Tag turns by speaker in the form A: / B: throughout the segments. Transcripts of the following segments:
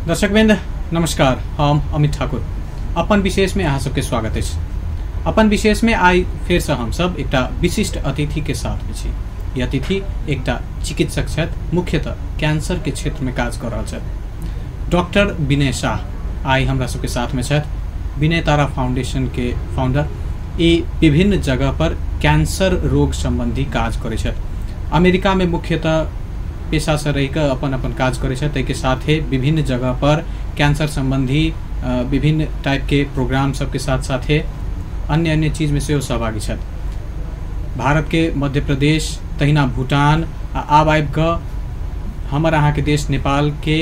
A: दर्शकवृन्द नमस्कार, हम अमित ठाकुर अपन विशेष में अहाँ सबके स्वागत है। अपन विशेष में आई फिर से हम सब एक विशिष्ट अतिथि के साथ में छी। यह अतिथि एक चिकित्सक छथि, मुख्यतः कैंसर के क्षेत्र में काज कर रहा छथि। डॉक्टर विनय शाह आई हमरा सबके साथ में छथि। विनय तारा फाउंडेशन के फाउंडर। ये विभिन्न जगह पर कैंसर रोग संबंधी काज करे छथि। अमेरिका में मुख्यतः पेशा से रहिकर अपन काज करे छथि। ताहि के साथे विभिन्न जगह पर कैंसर संबंधी विभिन्न टाइप के प्रोग्राम सबके साथ साथे अन्य चीज में से सहभागी छथि। भारत के मध्य प्रदेश, तहिना भूटान आब आबि कऽ हमर अहाँ के देश नेपाल के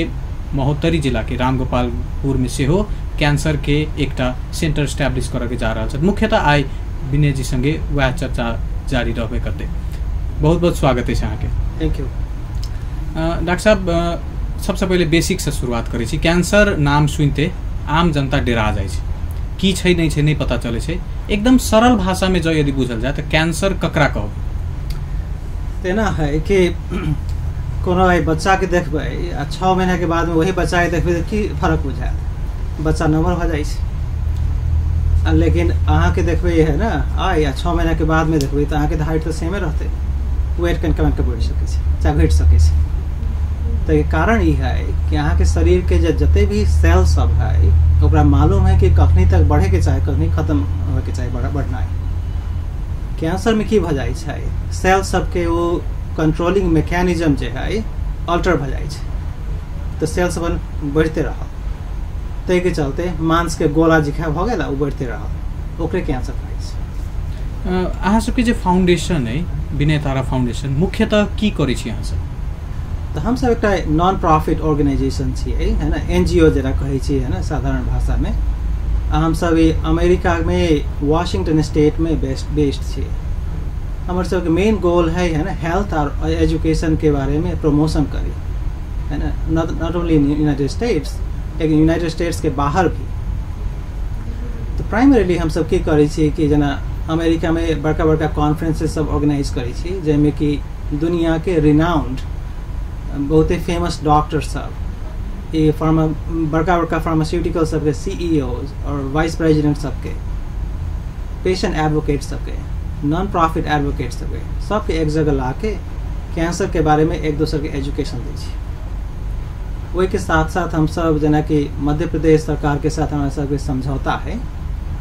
A: महोत्तरी जिला के रामगोपालपुर में से हो कैंसर के एकटा सेंटर स्टैब्लिश करके जा रहा है। मुख्यतः आई विनय जी संगे वह चर्चा जारी रहबे करते। बहुत बहुत स्वागत है अहाँ के।
B: थैंक यू
A: डॉक्टर साहब, सबसे पहले बेसिक से शुरुआत करै छी। कैंसर नाम सुनते आम जनता डेरा जाइ छै, की छै नहीं पता चले छै। एकदम सरल भाषा में जो यदि बुझल जाए तो कैंसर ककरा कहब?
B: तेना है कि कोनो बच्चा के देखबै आ 6 महीना के बाद में वही बच्चा के देखबै की फर्क बुझायत? बच्चा नम्हर हो जाइ छै। लेकिन अहाँ के देखबै है ना या 6 महीना के बाद में देखबै तो अहाँ के हाइट तो सेमे रहते, वेट कन बढ़ि सकै छै चाहे घटि सकै छै। तो ये कारण ये है कि अहाँ के शरीर के जते भी सेल सब है ओकरा मालूम है कि कखनी तक बढ़े के चाहे, कखनी खत्म होए के चाहे, बढ़ना है। कैंसर में की भ जाइ छै, सेल सब के वो कंट्रोलिंग मैकेनिज्म जे है अल्टर भ जाइ छै, तो सेल सब बढ़ते रहल। ताहि के चलते मांस के गोला जिखा भ गेल, वो बढ़ते रहल, ओकरे कैंसर कहै छै।
A: अहाँ सबके जे फाउंडेशन है विनय तारा फाउंडेशन, मुख्यतः की करै छी अहाँ सब?
B: तो हम सब एक नॉन प्रॉफिट ऑर्गेनाइजेशन छियै, है ना, एनजीओ जरा कहै छियै, है ना, साधारण भाषा में। हम सब अमेरिका में वाशिंगटन स्टेट में बेस्ड छियै। हमर सब के मेन गोल है ना, हेल्थ और एजुकेशन के बारे में प्रमोशन करी, है ना, not only in United states, लेकिन यूनाइटेड स्टेट्स के बाहर भी। तो प्राइमरीली हम सब की करै छियै कि जना अमेरिका में बड़का बड़का कॉन्फ्रेंसेस सब ऑर्गेनाइज करै छी, जैमे कि दुनिया के रिनाउंड बहुत ही फेमस डॉक्टर सब, ये बड़का फार्मास्यूटिकल सबके सीईओज और वाइस प्रेसिडेंट सबके, पेशेंट एडवोकेट सबके, नॉन प्रॉफिट एडवोकेट सबके एक जगह ला के कैंसर के बारे में एक दूसरे के एजुकेशन दै छी। वही के साथ साथ हम सब जना कि मध्य प्रदेश सरकार के साथ हमारे सबके समझौता है,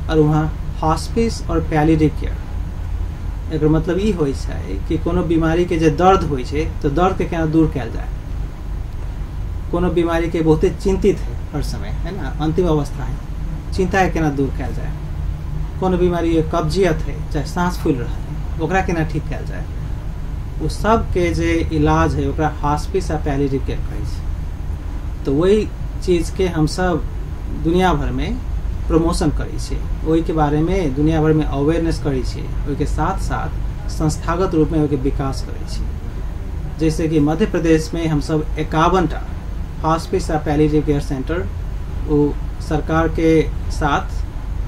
B: और वहाँ हॉस्पिस और पैलिएटिव केयर, एक मतलब ई होइ छै कि कोनो बीमारी के जे दर्द होइ छै तो दर्द के केना दूर कैल जाए। कोनो बीमारी के बहुते चिंतित है हर समय, है ना, अंतिम अवस्था है, चिंता के केना दूर कैल जाए। कोनो बीमारी कब्जियत है चाहे सांस फूल रहा है, ओकरा केना ठीक कैल जाए। वो सब के जे इलाज है ओकरा हॉस्पिस आ पैलिएटिव केयर कहै छै। तो वही चीज के हम सब दुनिया भर में प्रमोशन करै छी, वही के बारे में दुनिया भर में अवेयरनेस करै छी, वही के साथ साथ संस्थागत रूप में वही के विकास करै छी। जैसे कि मध्य प्रदेश में हम सब 51टा हॉस्पिस आ पैलिएटिव केयर सेंटर वो सरकार के साथ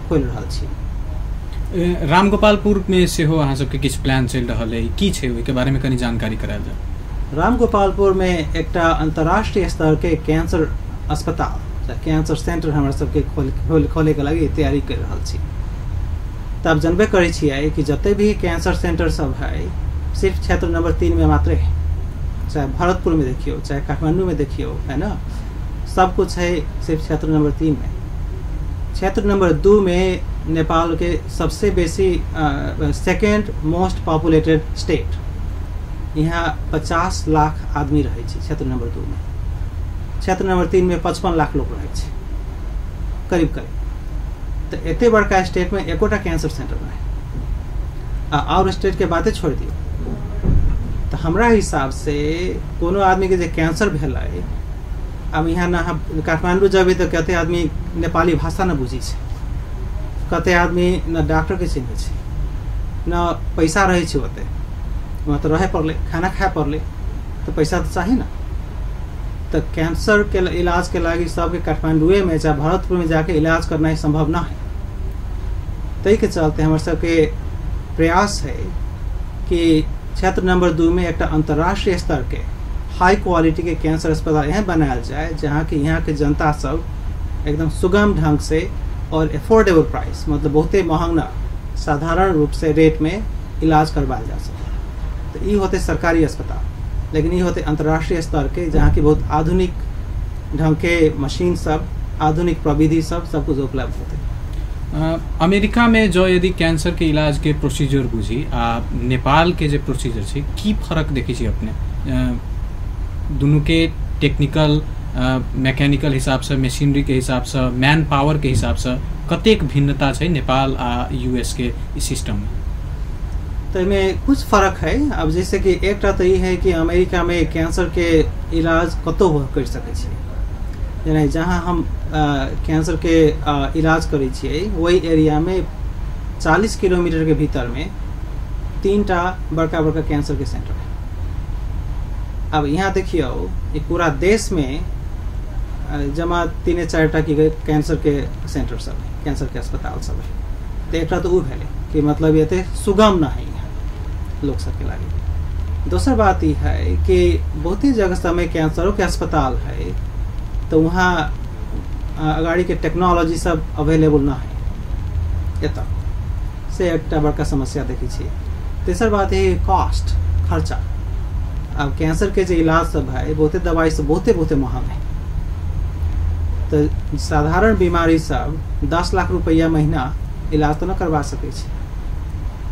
B: खोल रहा छी।
A: रामगोपालपुर में से हो अहाँ सबके किछु प्लान चल रहा है, की छै ओहि के बारे में कनी जानकारी करायल जाए?
B: रामगोपालपुर में एक अंतर्राष्ट्रीय स्तर के कैंसर अस्पताल, कैंसर सेंटर हमारे सबके खोले के लगी तैयारी कर रहा छी। तब जानबे करे छियै कि जते भी कैंसर सेंटर सब है सिर्फ क्षेत्र नंबर 3 में मात्र है, चाहे भरतपुर में देखियो चाहे काठमांडू में देखियो, है ना, सब कुछ है सिर्फ क्षेत्र नंबर 3 में। क्षेत्र नंबर 2 में नेपाल के सबसे बेसी सेकेंड मोस्ट पॉपुलेटेड स्टेट, यहाँ 50 लाख आदमी रहे छै क्षेत्र नंबर 2 में। क्षेत्र नंबर 3 में 55 लाख लोग रहे छै करीब। तो एते बड़का स्टेट में एकोटा कैंसर सेंटर नहीं, और स्टेट के बातें छोड़ दियो। तो हमरा हिसाब से कोनो आदमी के जे कैंसर भेल है, अब यहाँ ना काठमांडू जब तो कते आदमी नेपाली भाषा न बुझी छै, कते आदमी न डॉक्टर के चिन्ह छै, न पैसा रहे छै ओते, वहाँ तो रहे पड़ले, खाना खाए पड़ले, तो पैसा तो चाहिए ना। तो कैंसर के इलाज के लगी सबके काठमांडुए में चाहे भरतपुर में जाके इलाज करना ही संभव ना है। तई के चलते हमारे सबके प्रयास है कि क्षेत्र नंबर 2 में एक अंतर्राष्ट्रीय स्तर के हाई क्वालिटी के कैंसर अस्पताल यहाँ बनायल जाए जहाँ कि यहाँ के जनता सब एकदम सुगम ढंग से और एफोर्डेबल प्राइस, मतलब बहुते महंग ना, साधारण रूप से रेट में इलाज करवाया जा सके। तो ये होते सरकारी अस्पताल, लेकिन ये होते अंतर्राष्ट्रीय स्तर के जहाँ की बहुत आधुनिक ढंग के मशीन सब, आधुनिक प्रविधि सब कुछ उपलब्ध होते।
A: अमेरिका में जो यदि कैंसर के इलाज के प्रोसीजर बुझी आ नेपाल के जो प्रोसीजर छै की फर्क देखी छी अपने? दोनों के टेक्निकल मैकेनिकल हिसाब से, मशीनरी के हिसाब से, मैन पावर के हिसाब से कतेक भिन्नता है नेपाल आ यूएस के इस सिस्टम में?
B: तो इसमें कुछ फर्क है। अब जैसे कि एक तो ये है कि अमेरिका में कैंसर के इलाज कतो कर सके छी, यानी जहाँ हम कैंसर के इलाज करै छियै वही एरिया में 40 किलोमीटर के भीतर में 3टा बड़का बड़का कैंसर के सेंटर है। अब यहाँ देखियो ये पूरा देश में जमा 3-4टा की कैंसर के सेंटर सब है, कैंसर के अस्पताल सब है। तो एक तो वो भेले कि मतलब ये थे सुगम ना है लोग सबके लगे। दूसरा बात यह है कि बहुत ही जगह समय कैंसरों के अस्पताल है तो वहाँ अगाड़ी के टेक्नोलॉजी सब अवेलेबल ना है, ये से एक बड़का समस्या देखी छी। तीसरा बात है कॉस्ट, खर्चा। अब कैंसर के जो इलाज सब है बहुते दवाई सब बहुते महंग है। तो साधारण बीमारी सब 10 लाख रुपया महीना इलाज तो न करवा सके छी,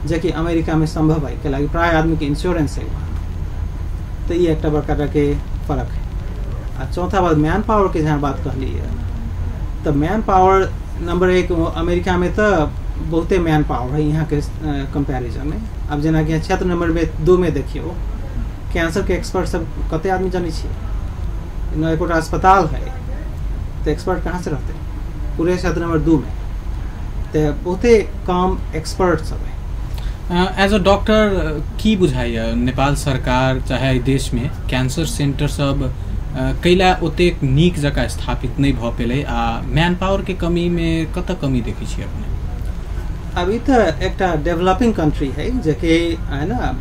B: जो कि अमेरिका में संभव है कि लगी प्राय आदमी के इंश्योरेंस है वहाँ। तो ये एक बड़का के फर्क है। और चौथा बात मैन पावर के जहाँ बात कहली है, तो मैन पावर नंबर 1 अमेरिका में तो बहुते मैन पावर है यहाँ के कंपैरिजन में। अब जना कि क्षेत्र नंबर 2 में देखियो कैंसर के एक्सपर्ट सब कते आदमी जानी छे, न एक अस्पताल है तो एक्सपर्ट कहाँ से रहते पूरे क्षेत्र नंबर 2 में, तो बहुते कम एक्सपर्ट सब है।
A: एज अ डॉक्टर की बुझाइए नेपाल सरकार चाहे देश में कैंसर सेंटर सब कैला ओतेक नीक जगह स्थापित नहीं भ पेले आ मैन पावर के कमी में कत कमी देखी छी अपने?
B: अभी तो एक डेवलपिंग कंट्री है जो कि है ना,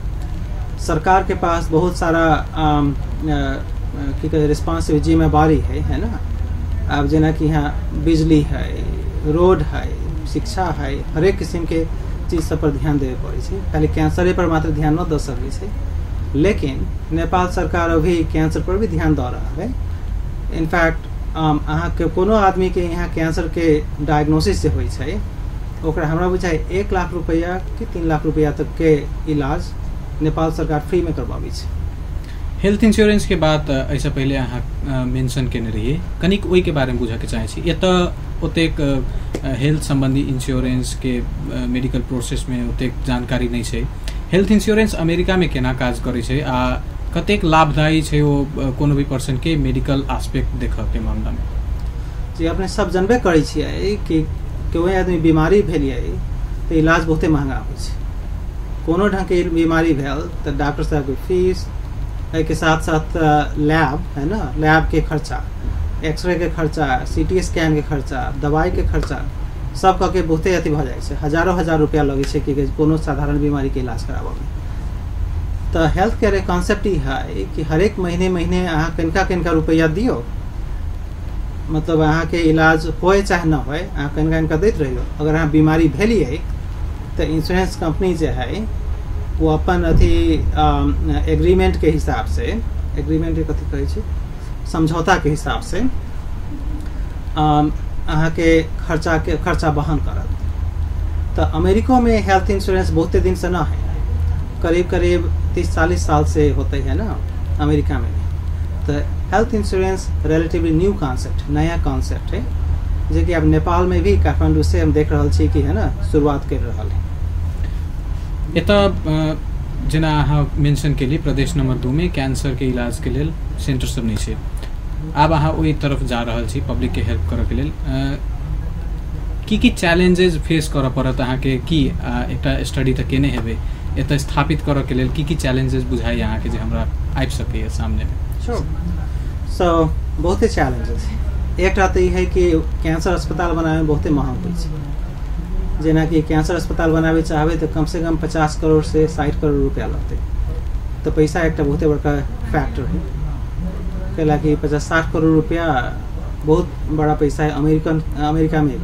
B: सरकार के पास बहुत सारा रिस्पॉन्सिव जिम्मेवारी है ना। अब जना कि यहाँ बिजली है, रोड है, शिक्षा है, हरेक किस्म के चीज सब पर ध्यान देवे पड़े छै, खाली कैंसरे पर मात्र ध्यान न द सकै छै। लेकिन नेपाल सरकार अभी कैंसर पर भी ध्यान दे रहा है। इनफैक्ट अहाँ के कोनो आदमी के यहाँ कैंसर के डायग्नोसिस से होइ छै ओकरा हमरा बुझाइ 1 लाख रुपया कि 3 लाख रुपया तक के इलाज नेपाल सरकार फ्री में करवाबै छै।
A: हेल्थ इंश्योरेंस के बात ऐसा पहले अहाँ मेंशन केने रहिए, कनिक ओई के बारे में बुझा के चाहे छी। एत ओतेक हेल्थ संबंधी इंश्योरेंस के मेडिकल प्रोसेस में ओतेक जानकारी नहीं छै। हेल्थ इंश्योरेंस अमेरिका में केना काज करे छै आ कतेक लाभदायी छै वो कोनो भी पर्सन के मेडिकल एस्पेक्ट देख के मामला में?
B: जी अपने सब जानबे करै छियै कि कोई आदमी बीमारी भेलिए तो इलाज बहुते महंगा होइ छै। कोनो ढंग के बीमारी भेल तो डॉक्टर साहब के फीस के साथ साथ लैब है ना, लैब के खर्चा, एक्सरे के खर्चा, CT स्कैन के खर्चा, दवाई के खर्चा सब कह के बहुते अथी भ जाए छै। हजारों रुपया लगे छै कि कोनो साधारण बीमारी के इलाज कराबे में। तो हेल्थ केयर के कॉन्सेप्ट ही है कि हर एक महीने अहाँ किनका रुपया दियो, मतलब अहाँ के इलाज होए चाहे न होए अहाँ किनका दैत रहियो। अगर अहाँ बीमारी भेलिए तो इंश्योरेंस कंपनी जो है वो अपन अथी एग्रीमेंट के हिसाब से, एग्रीमेंट कथी कहै छै, समझौता के हिसाब से अहाँ के खर्चा वहन करत। तो अमेरिका में हेल्थ इंश्योरेंस बहुते दिन से ना है, करीब 30-40 साल से होते हैं ना अमेरिका में। तो health insurance relatively new concept, नया कॉन्सेप्ट है जो कि अब नेपाल में भी काठमांडू से हम देख रहा छी कि है ना शुरुआत कर रहा है।
A: एत जेना अहाँ मेंशन के लिए प्रदेश नंबर 2 में कैंसर के इलाज के लिए सेंटर सब नहीं है। अब अहाँ ओई तरफ जा रहल छी पब्लिक के हेल्प करे के लिए, की चैलेंजेस फेस करऽ पड़त अहाँ के? की एकटा स्टडी त केने हेबे, एत स्थापित करऽ के लिए की चैलेंजेस बुझाई अहाँ के जे हमरा आबि सके सामने में?
B: सो बहुते चैलेंजेस है। एक तो ये है कि कैंसर अस्पताल बनावे में बहुते महंग होइ छै। जेना कि कैंसर अस्पताल बनावे चाहबे तो कम से कम 50 करोड़ से 60 करोड़ रुपया लगते। तो पैसा एक बहुते बड़का फैक्टर है। कैला कि 50-60 करोड़ रुपया बहुत बड़ा पैसा है अमेरिका में।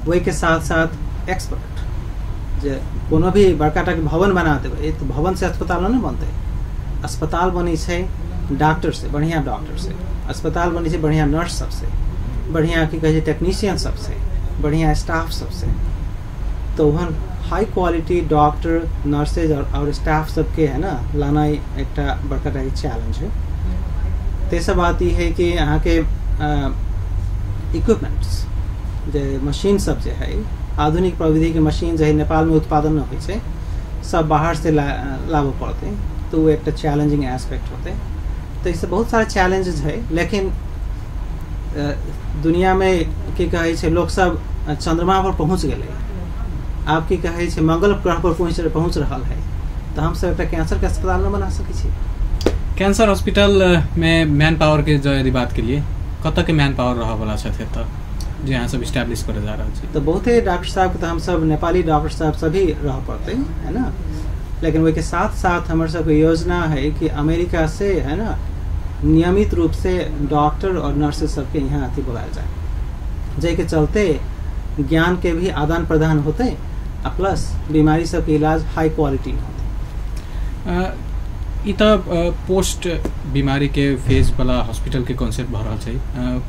B: वही के साथ साथ एक्सपर्ट जे कोनो भी बड़का टाके भवन बना देवे तो भवन से अस्पताल नहीं बनते। अस्पताल बनी है डॉक्टर से, बढ़िया डॉक्टर से, अस्पताल बनी है बढ़िया नर्स सबसे, बढ़िया की कहे टेक्नीशियन सबसे, बढ़िया स्टाफ सबसे। तो वहाँ हाई क्वालिटी डॉक्टर, नर्सेज और स्टाफ सबके है ना लाना एक बड़का टाइप चैलेंज है। तेसर बात ये है कि यहाँ के इक्विपमेंट्स जे मशीन सब जे है, आधुनिक प्रविधि के मशीन जो है नेपाल में उत्पादन न हो सब बाहर से लाभ पड़ते, तो वो एक चैलेंजिंग एस्पेक्ट होते। तो इससे बहुत सारे चैलेंजेस है। लेकिन दुनिया में की कहे लोग सब चंद्रमा पर पहुँच गए, आप की कहे मंगल ग्रह पर पहुँच रहा है, तो हम सब एक कैंसर के अस्पताल न बना सके।
A: कैंसर हॉस्पिटल में मैन पावर के जो यदि बात करिए कत के मैन पावर रहा वाला छे तो जो यहाँ सब इस्टेब्लिश करे जा रहा है, तो
B: बहुत ही डॉक्टर साहब के तो हम सब नेपाली डॉक्टर साहब सभी रह पड़ते है ना। लेकिन वही के साथ साथ हमारे सब योजना है कि अमेरिका से है ना नियमित रूप से डॉक्टर और नर्सेज सबके यहाँ अति बुलाया जाए, जै के चलते ज्ञान के भी आदान प्रदान होते प्लस बीमारी सबके इलाज हाई क्वालिटी में होते।
A: इ त पोस्ट बीमारी के फेज वाला हॉस्पिटल के कॉन्सेप्ट भर रहा है।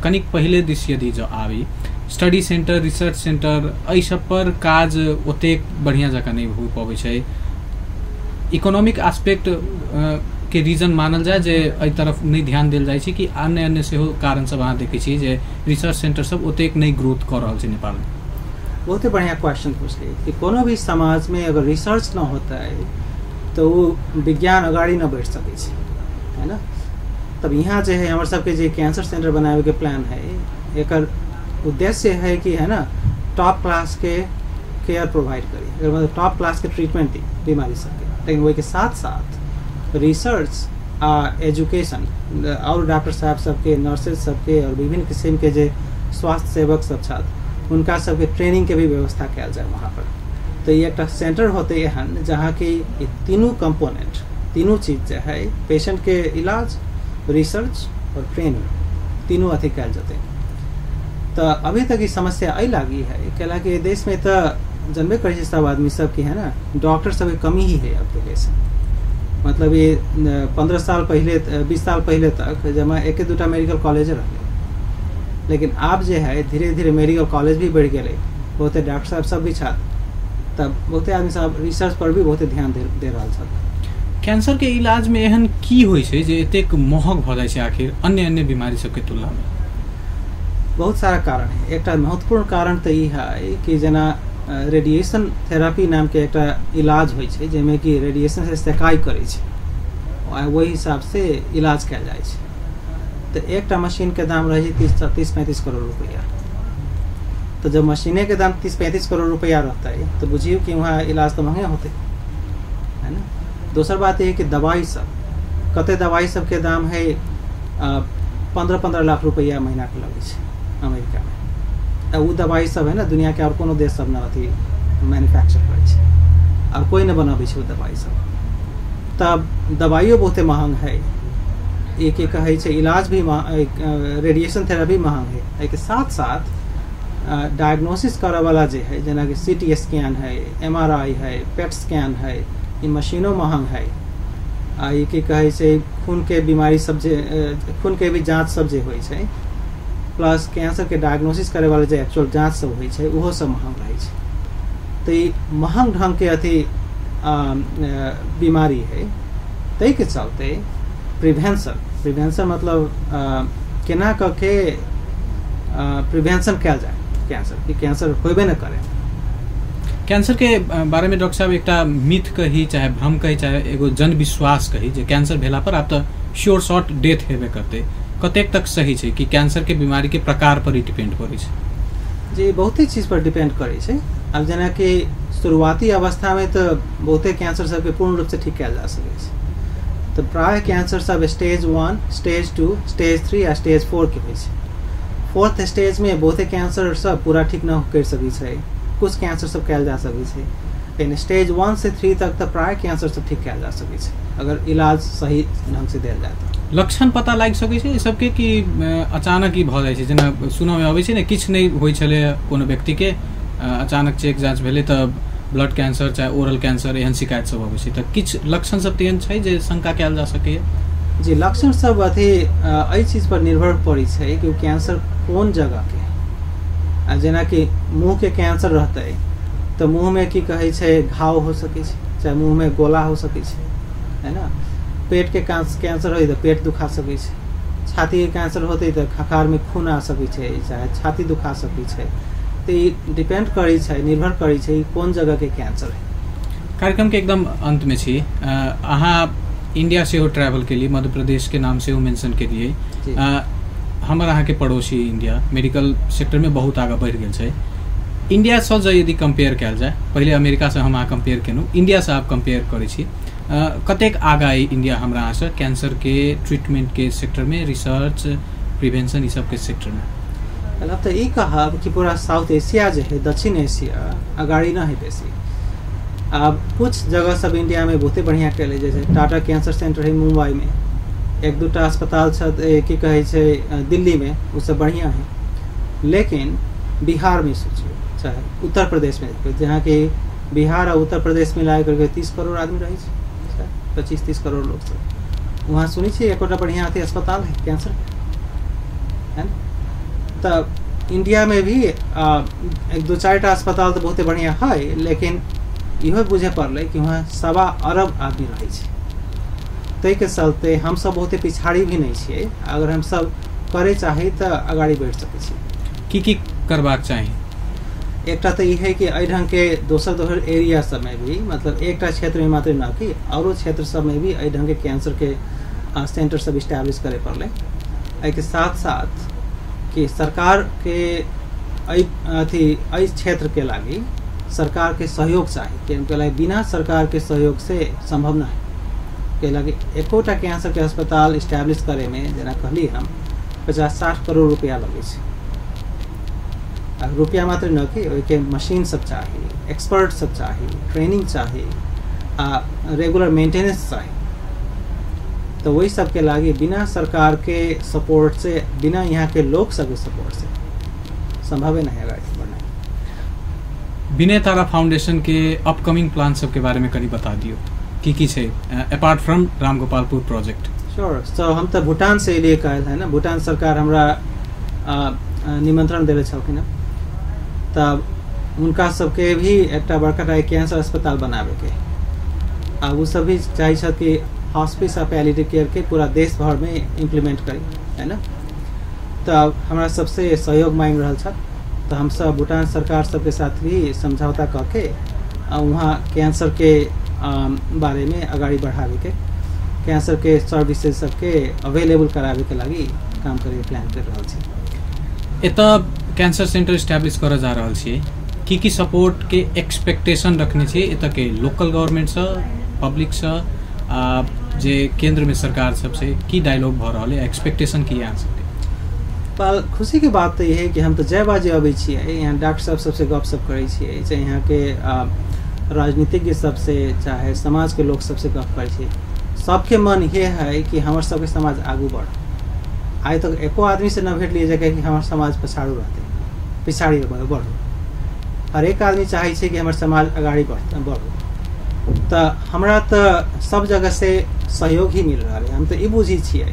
A: कनिक पहले दिस यदि जो आवी स्टडी सेंटर, रिसर्च सेंटर एहि सब पर काज ओतेक बढ़िया जगह नहीं हो पावे छै। इकोनॉमिक एस्पेक्ट के रीजन मानल जाए जे एहि तरफ नहीं ध्यान देल जाए कि अन्य सेहो कारण सब अहाँ देखै छी जे रिसर्च सेंटर सब ओतेक नहीं ग्रोथ कर रहा है नेपाल में।
B: बहुत ही बढ़िया क्वेश्चन पूछलिए कि कोनो भी समाज में अगर रिसर्च न होता है तो वो विज्ञान अगाड़ी न बढ़ सके है ना। तब यहाँ जो है हमारे सबके जो कैंसर सेंटर बनावे के प्लान है, एक उद्देश्य है कि है ना टॉप क्लास के केयर प्रोवाइड करी, अगर मतलब टॉप क्लास के ट्रीटमेंट दी बीमारी सबके। लेकिन वही के साथ साथ रिसर्च एजुकेशन और डॉक्टर साहब सबके, नर्सेज सबके और विभिन्न किस्म के जो स्वास्थ्य सेवक सब छात्र उनका सबके ट्रेनिंग के भी व्यवस्था किया जाए वहाँ पर। तो ये एक सेंटर होते हैं जहाँ की ये तीनों कंपोनेंट, तीनों चीज़ जो है पेशेंट के इलाज, रिसर्च और ट्रेनिंग तीनों अथी कल जाते। तो अभी तक ये समस्या आई लगी है कैला कि देश में तो जनबे करे सब आदमी सब की है ना डॉक्टर सब की कमी ही है अब के देश। मतलब ये 15 साल पहले 20 साल पहले तक जब एक दूटा मेडिकल कॉलेज रहे, लेकिन अब जो है धीरे धीरे मेडिकल कॉलेज भी बढ़ गए, बहुते डॉक्टर साहब सब भी छात्र, तब बहुते आदमी सब रिसर्च पर भी बहुत ध्यान दे रहा था।
A: कैंसर के इलाज में एहन की होय छै जे एतेक महग भ जाय छै आखिर अन्य बीमारी सबके तुलना में?
B: बहुत सारा कारण है। एक महत्वपूर्ण कारण तो यह है कि जना रेडिएशन थेरापी नाम के एक इलाज होय छै जेमे कि रेडिएशन से सेकाई करे छै, वही हिसाब से इलाज कयल जाय छै। तो एक मशीन के दाम रहे 30-35 करोड़ रुपया। तो जब मशीने के दाम 30-35 करोड़ रुपया रहता है तो बुझिए कि वहाँ इलाज तो महंगे होते है ना। दूसर बात यह है कि दवाई सब, कते दवाई सब के दाम है 15-15 लाख रुपया महीना के लगे अमेरिका में। वो दवाई सब है ना दुनिया के और कोनो देश सब ना अथी मैन्युफैक्चर करे और कोई न बनाबे वो दवाई सब। तब दवाइयों बहुत महंग है। एक कहे इलाज भी रेडिएशन थेरापी महंग है। एक साथ साथ डायग्नोसिस करे वाला जो है जना कि CT स्कैन है, MRI है, पेट स्कैन है, ये मशीनों महंग है। ये कहे खून के बीमारी सब जे खून के भी जाँच सब जे होय छै, प्लस कैंसर के डायग्नोसिस करे वाला जो एक्चुअल जाँच सब होय छै उहो सब महंग रहे छै। तो ये महंग ढंग के अथी बीमारी है। तै के चलते प्रिवेंशन मतलब केना के प्रिवेंशन कयल जाए कैंसर कि कैंसर होबे न करे।
A: कैंसर के बारे में डॉक्टर साहब एकटा मिथ कही चाहे भ्रम कही चाहे एगो जन विश्वास कही जे कैंसर भेला पर आप तो श्योर शॉर्ट डेथ हेबे करते, कतेक तक सही है कि कैंसर के बीमारी के प्रकार पर ही डिपेंड करे
B: जी? बहुत ही चीज पर डिपेंड करे छै। अब जना कि शुरुआती अवस्था में तो बहुते कैंसर सबके पूर्ण रूप से ठीक कयल जा सके छै। तो प्राय कैंसर सब स्टेज 1, स्टेज 2, स्टेज 3 या स्टेज 4 के होय छै। 4th स्टेज में बहुते कैंसर सब पूरा ठीक न कर सकै छै, कुछ कैंसर सब कयल जा सकै छै। लेकिन स्टेज 1 से 3 तक तो प्राय कैंसर सब ठीक कयल जा सकै छै अगर इलाज सही ढंग से देल जाए तो।
A: लक्षण पता लागि सकै छै सबके कि अचानक ही भऽ जाइ छै, जेना सुनऽ में अबै छै ने किछु नहि होइ छलै कोनो व्यक्ति के अचानक चेक जांच भेलै तऽ ब्लड कैंसर चाहे ओरल कैंसर एहन शिकायत सब अबै छै, तऽ किछु लक्षण सब तेहन छै जे शंका कयल जा सकैए?
B: जी, लक्षण सब अथी एहि चीज पर निर्भर पड़ै छै कि कैंसर कोन जगह के, जेना कि मुंह के कैंसर रहतै तो मुंह में की कहे छै घाव हो सकै छै, चाहे मुंह में गोला हो सकै छै, है ना। पेट के कैंसर हो तो पेट दुखा सकै छै, छाती के कैंसर होते तो खखार में खून आ सकै छै, चाहे छाती दुखा सकै छै। तो ये डिपेंड करै छै, निर्भर करै छै कोन जगह के कैंसर है।
A: कार्यक्रम के एकदम अंत में छी, अहाँ इंडिया से हो ट्रैवल के लिए मध्य प्रदेश के नाम से हो मेंशन के लिए, हमर अहाँ के पड़ोसी इंडिया मेडिकल सेक्टर में बहुत आगा बढ़ गेल छै। इंडिया से जो यदि कंपेयर कयल जाए, पहले अमेरिका से हम अहाँ कंपेयर केलहुँ, इंडिया से आप कंपेयर करै छी, कतेक आगा है इंडिया हमरा अहाँ से कैंसर के ट्रीटमेंट के सेक्टर में, रिसर्च प्रिवेंशन ई सब के सेक्टर में?
B: मतलब तो ये कहब कि पूरा साउथ एशिया जो है, दक्षिण एशिया अगाड़ी ना है बेसी। अब कुछ जगह सब इंडिया में बहुते बढ़िया कैले, जैसे टाटा कैंसर सेंटर है मुंबई में, 1-2टा अस्पताल की कहे छै दिल्ली में, वो सब बढ़िया है। लेकिन बिहार में सोचिए, चाहे उत्तर प्रदेश में, जहाँ के बिहार और उत्तर प्रदेश मिला करके 30 करोड़ आदमी रहे, 25-30 करोड़ लोग सब वहाँ सुनी छे एकोटा बढ़िया अथी अस्पताल है कैंसर है। तब इंडिया में भी 1-2-4टा अस्पताल तो बहुत बढ़िया है, लेकिन इहो बुझे पड़ल कि वहाँ 1.25 अरब आदमी रहे छै। तै के चलते हम सब बहुत पिछाड़ी भी नहीं छिए, अगर हम सब करे चाहे तो आगाड़ी बढ़ सके छी।
A: की करबाक चाही?
B: एकटा तो यह है कि एहि ढंग के दोसर एरिया सब में भी, मतलब एकटा क्षेत्र में मात्र न कि औरो क्षेत्र सब में भी एहि ढंग के कैंसर के सेंटर सब इस्टेब्लिश करे पड़ले। एहि के साथ साथ कि सरकार के एहि क्षेत्र के लागी सरकार के सहयोग चाहिए, कि बिना सरकार के सहयोग से संभव न है। के लगे एकोटा कैंसर के अस्पताल इस्टेब्लिश करे में, जेना कहली हम, 50-60 करोड़ रुपया लगे छै। रुपया मात्र न कि ओके मशीन सब चाहिए, एक्सपर्ट सब चाहिए, ट्रेनिंग चाहिए, रेगुलर मेंटेनेंस चाहिए। तो वही सब के लागे बिना सरकार के सपोर्ट से, बिना यहाँ के लोग सब के सपोर्ट से संभव नहीं है बढ़ना।
A: विनय तारा फाउंडेशन के अपकमिंग प्लान सब के बारे में कनी बता दियो, की छै apart from Ramgopalpur project?
B: Sure. तो हम तो भूटान से लिए कहल है ना, भूटान सरकार हमरा निमंत्रण दिले छलखिन, तब उनका सबके भी एक बड़का कैंसर अस्पताल बनावे के, आ वो सब भी चाहे छ कि हॉस्पिस ऑफ पैलिएटिव केयर के पूरा देश भर में इम्प्लीमेंट करी, है ना। तब हमारा सबसे सहयोग मांग रहा था, तो हम सब भूटान सरकार सबके साथ भी समझौता करके वहाँ कैंसर के बारे में आगाड़ी बढ़ावे के, कैंसर के सर्विसेज सबके अवेलेबल करावे के लागी काम करे प्लान कर रहा छी।
A: एतऽ कैंसर सेंटर इस्टेब्लिश कर जा रहा छी, की सपोर्ट के एक्सपेक्टेशन रखने छी एतऽ के लोकल गवर्नमेंट से, पब्लिक से, जे केंद्र में सरकार सबसे की डायलॉग भ रहा है, एक्सपेक्टेशन की यहाँ सबके?
B: पर खुशी की बात तो ये है कि हम तो जय बाजे अबै छियै, यहाँ डॉक्टर साहब सबसे गपशप करै छियै, चाहे यहाँ के राजनीतिज्ञ सबसे, चाहे समाज के लोग सबसे गप करै छियै। सबके मन ये है कि हमारे सबके समाज आगू बढ़। आइ तक एको आदमी से न भेटलिए जगह कि हमारे समाज पछाड़ू रहते, पिछाड़ी बढ़ू। हर एक आदमी चाहे छै कि हमारे समाज आगाड़ी बढ़ू। तो हमरा तो सब जगह से सहयोग ही मिल रहा है। हम तो ये बुझी छियै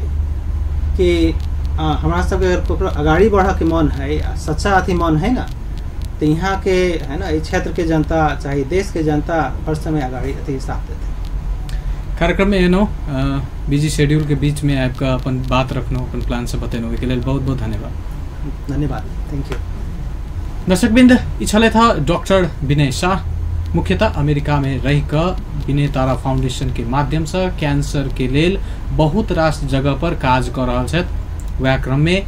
B: कि हमारा सबके अगर आगाड़ी बढ़ के मन है, सच्चा अथी मन है ना, तो यहाँ के है ना, इस क्षेत्र के जनता चाहे देश के जनता हर समय आगाड़ी अथी साथ देते।
A: कार्यक्रम में एनो बिजी शेड्यूल के बीच में आपका अपन बात रखनो, अपन प्लान से बतेनो के लिए बहुत बहुत धन्यवाद।
B: धन्यवाद, थैंक यू।
A: दर्शकबिंद, ई छले था डॉक्टर विनय शाह, मुख्यतः अमेरिका में रह कर विनय तारा फाउंडेशन के माध्यम से कैंसर के लेल बहुत रास जगह पर काज कर रहा है। वह क्रम में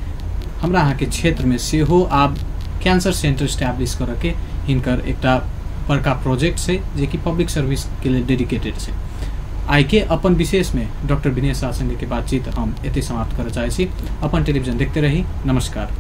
A: हमरा अहाँ के क्षेत्र में से हो आप कैंसर सेंटर इस्टेब्लिश करके हिनकर एक बड़का प्रोजेक्ट से जे कि पब्लिक सर्विस के लिए डेडिकेटेड है। आई के अपन विशेष में डॉक्टर विनय शाह संगे के बातचीत हम एते समाप्त कर चाहे छी। अपन टेलीविजन देखते रही। नमस्कार।